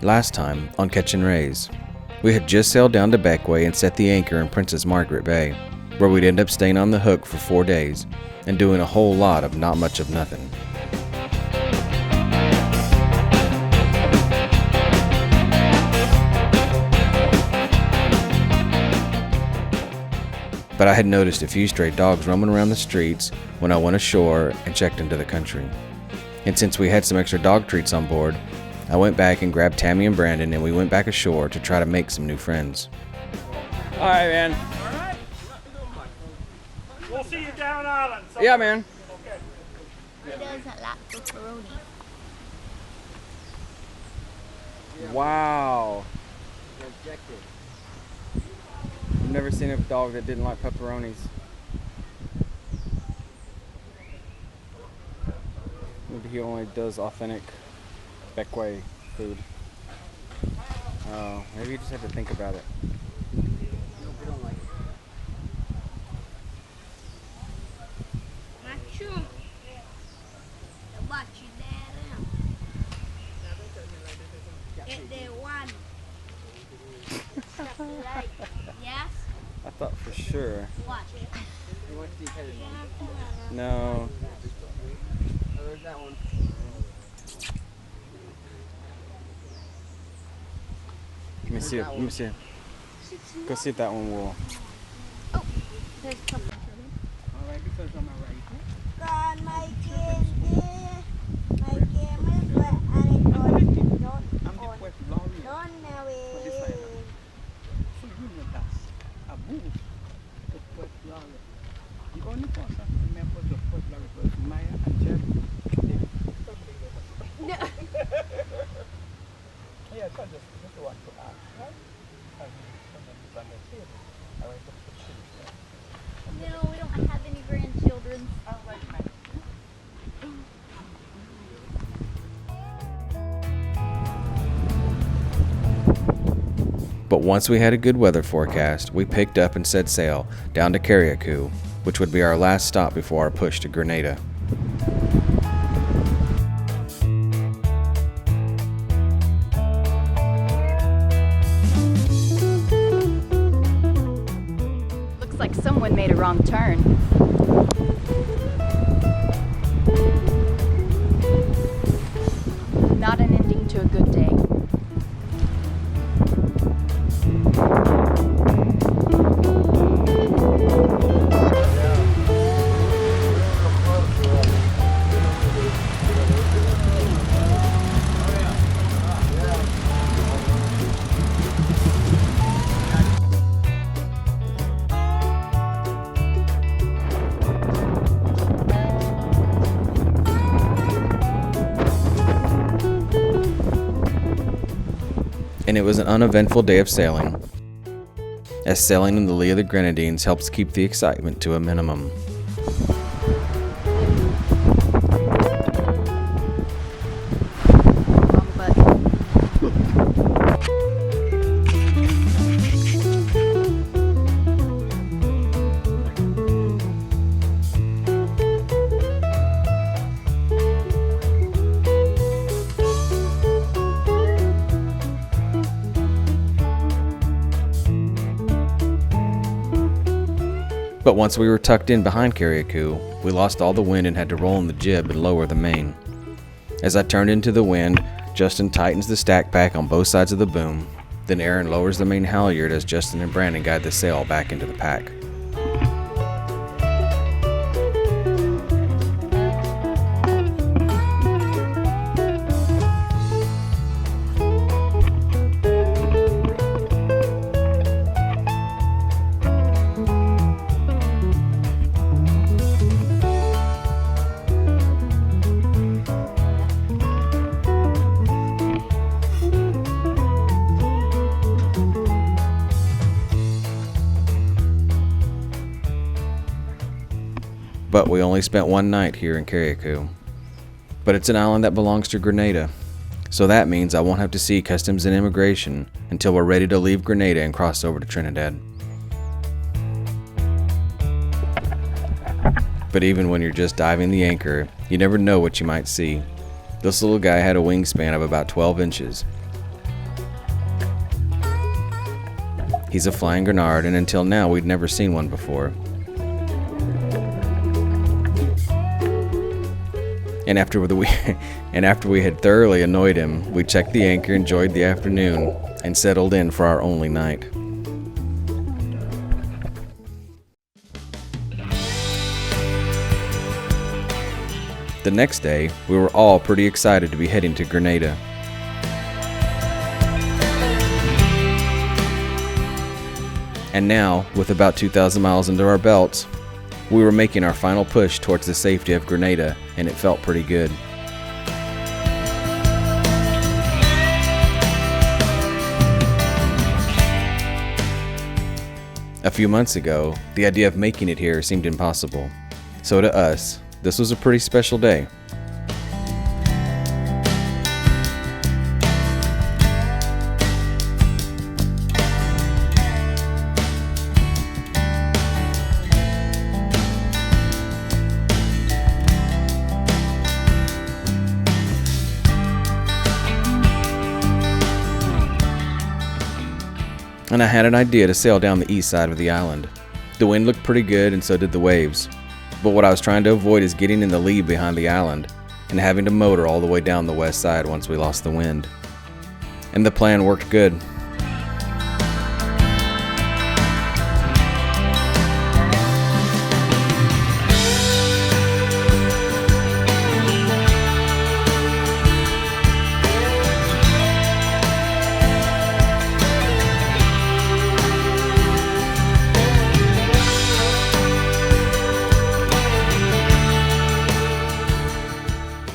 last time on Catchin Rays. We had just sailed down to Bequia and set the anchor in Princess Margaret Bay, where we'd end up staying on the hook for 4 days and doing a whole lot of not much of nothing. But I had noticed a few stray dogs roaming around the streets when I went ashore and checked into the country. And since we had some extra dog treats on board, I went back and grabbed Tammy and Brandon and we went back ashore to try to make some new friends. All right, man. All right. We'll see you down island. Yeah, man. Okay. It doesn't like pepperoni. Wow. I've never seen a dog that didn't like pepperonis. Maybe he only does authentic Bequia food. Oh, maybe you just have to think about it. Macho. Watch you there. Get the one. Like, yes? I thought for sure. Watch. No. There's that one. Let me see it. Let me see it. Go see if that one will. Oh, there's a couple. Alright, because I'm alright. Còn mày kia mới quẹt anh còn I'm the còn quest lorry. non nào What is về that? So you know that's a move. The quest lorry. The only person I remember the quest lorry was Maya and Jerry. No. Yeah, so just want to ask, right? And someone is on the table. I went to put things there. No, we don't have any grandchildren. All right, man. But once we had a good weather forecast, we picked up and set sail down to Carriacou, which would be our last stop before our push to Grenada. Looks like someone made a wrong turn. Not an ending to a good day. And it was an uneventful day of sailing, as sailing in the lee of the Grenadines helps keep the excitement to a minimum. Wrong button. But once we were tucked in behind Carriacou, we lost all the wind and had to roll in the jib and lower the main. As I turned into the wind, Justin tightens the stack back on both sides of the boom. Then Aaron lowers the main halyard as Justin and Brandon guide the sail back into the pack. But we only spent one night here in Carriacou. But it's an island that belongs to Grenada, so that means I won't have to see customs and immigration until we're ready to leave Grenada and cross over to Trinidad. But even when you're just diving the anchor, you never know what you might see. This little guy had a wingspan of about 12 inches. He's a flying Grenard, and until now we'd never seen one before. And after we had thoroughly annoyed him, we checked the anchor, enjoyed the afternoon, and settled in for our only night. The next day, we were all pretty excited to be heading to Grenada. And now, with about 2,000 miles under our belts, we were making our final push towards the safety of Grenada, and it felt pretty good. A few months ago, the idea of making it here seemed impossible. So to us, this was a pretty special day. And I had an idea to sail down the east side of the island. The wind looked pretty good, and so did the waves. But what I was trying to avoid is getting in the lead behind the island and having to motor all the way down the west side once we lost the wind. And the plan worked good.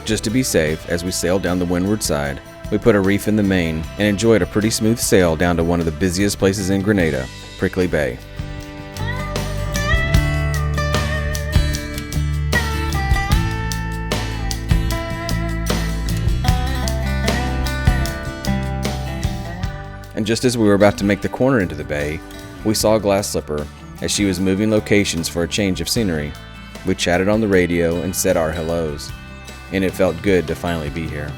Just to be safe, as we sailed down the windward side, we put a reef in the main and enjoyed a pretty smooth sail down to one of the busiest places in Grenada, Prickly Bay. And just as we were about to make the corner into the bay, we saw a glass slipper as she was moving locations for a change of scenery. We chatted on the radio and said our hellos, and it felt good to finally be here.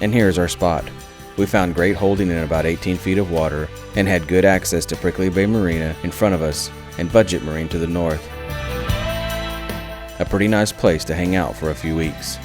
And here's our spot. We found great holding in about 18 feet of water and had good access to Prickly Bay Marina in front of us and Budget Marine to the north. A pretty nice place to hang out for a few weeks.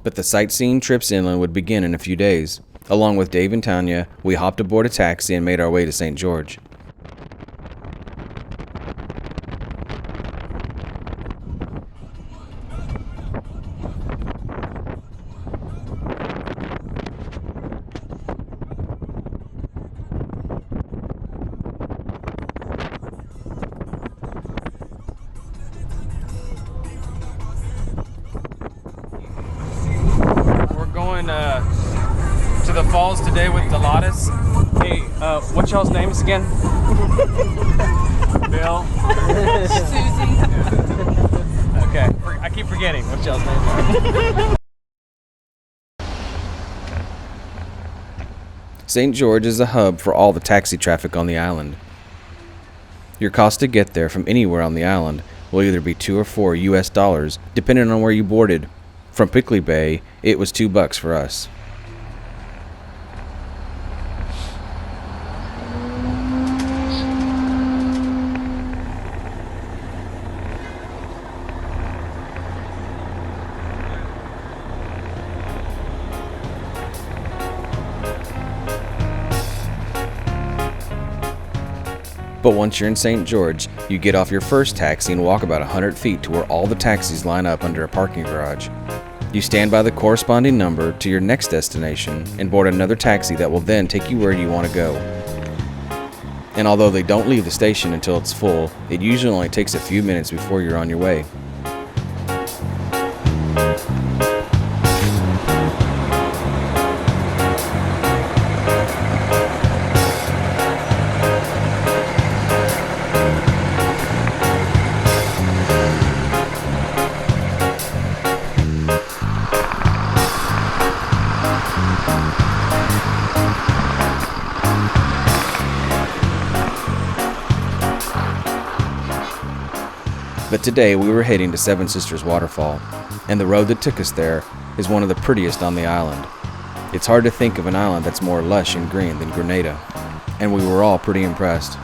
But the sightseeing trips inland would begin in a few days. Along with Dave and Tanya, we hopped aboard a taxi and made our way to St. George. falls today with Delatis. Hey, what's y'all's names again? Bill. Susie. Okay, I keep forgetting what y'all's names are. St. George is a hub for all the taxi traffic on the island. Your cost to get there from anywhere on the island will either be $2 or $4 US, depending on where you boarded. From Pickley Bay, it was $2 for us. But once you're in St. George, you get off your first taxi and walk about 100 feet to where all the taxis line up under a parking garage. You stand by the corresponding number to your next destination and board another taxi that will then take you where you want to go. And although they don't leave the station until it's full, it usually only takes a few minutes before you're on your way. But today we were heading to Seven Sisters Waterfall, and the road that took us there is one of the prettiest on the island. It's hard to think of an island that's more lush and green than Grenada, and we were all pretty impressed.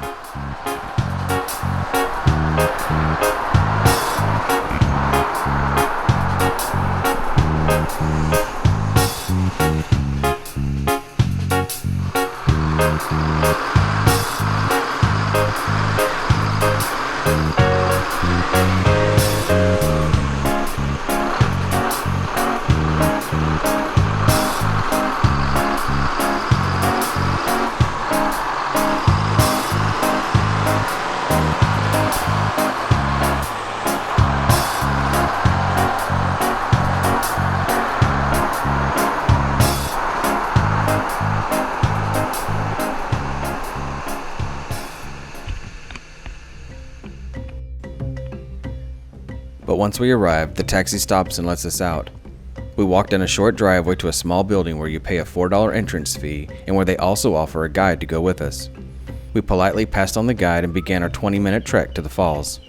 But once we arrived, the taxi stops and lets us out. We walked down a short driveway to a small building where you pay a $4 entrance fee and where they also offer a guide to go with us. We politely passed on the guide and began our 20-minute trek to the falls.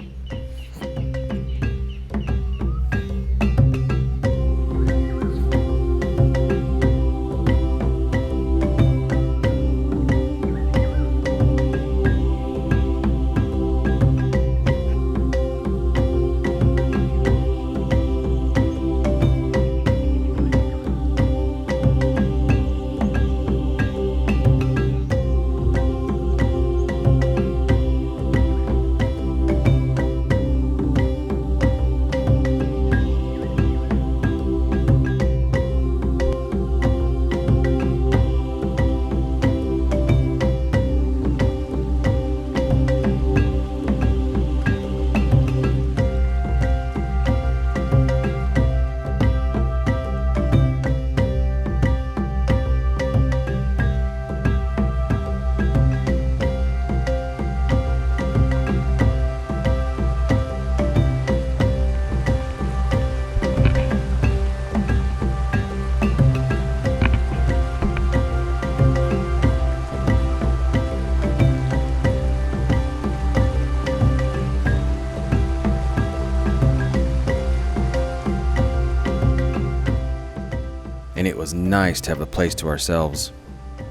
And it was nice to have a place to ourselves.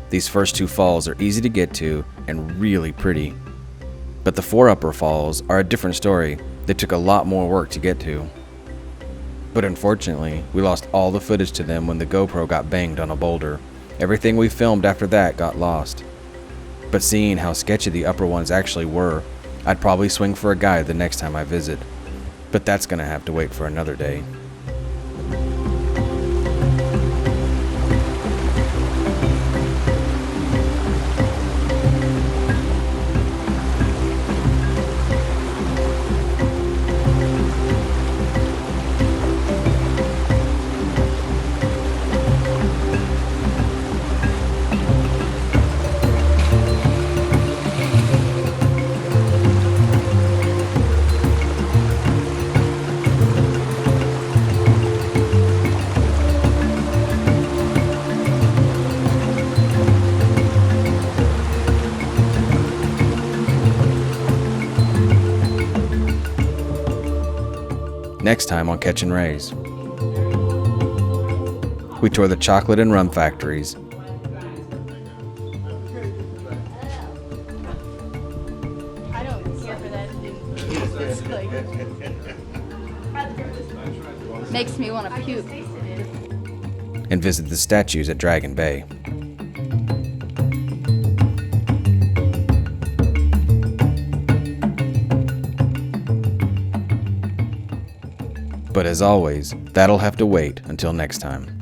These first two falls are easy to get to and really pretty. But the 4 upper falls are a different story. They took a lot more work to get to. But unfortunately, we lost all the footage to them when the GoPro got banged on a boulder. Everything we filmed after that got lost. But seeing how sketchy the upper ones actually were, I'd probably swing for a guide the next time I visit. But that's gonna have to wait for another day. Next time on Catchin Rays. We tour the chocolate and rum factories, I don't care for that. It's like, makes me want to puke. and visit the statues at Dragon Bay. But as always, that'll have to wait until next time.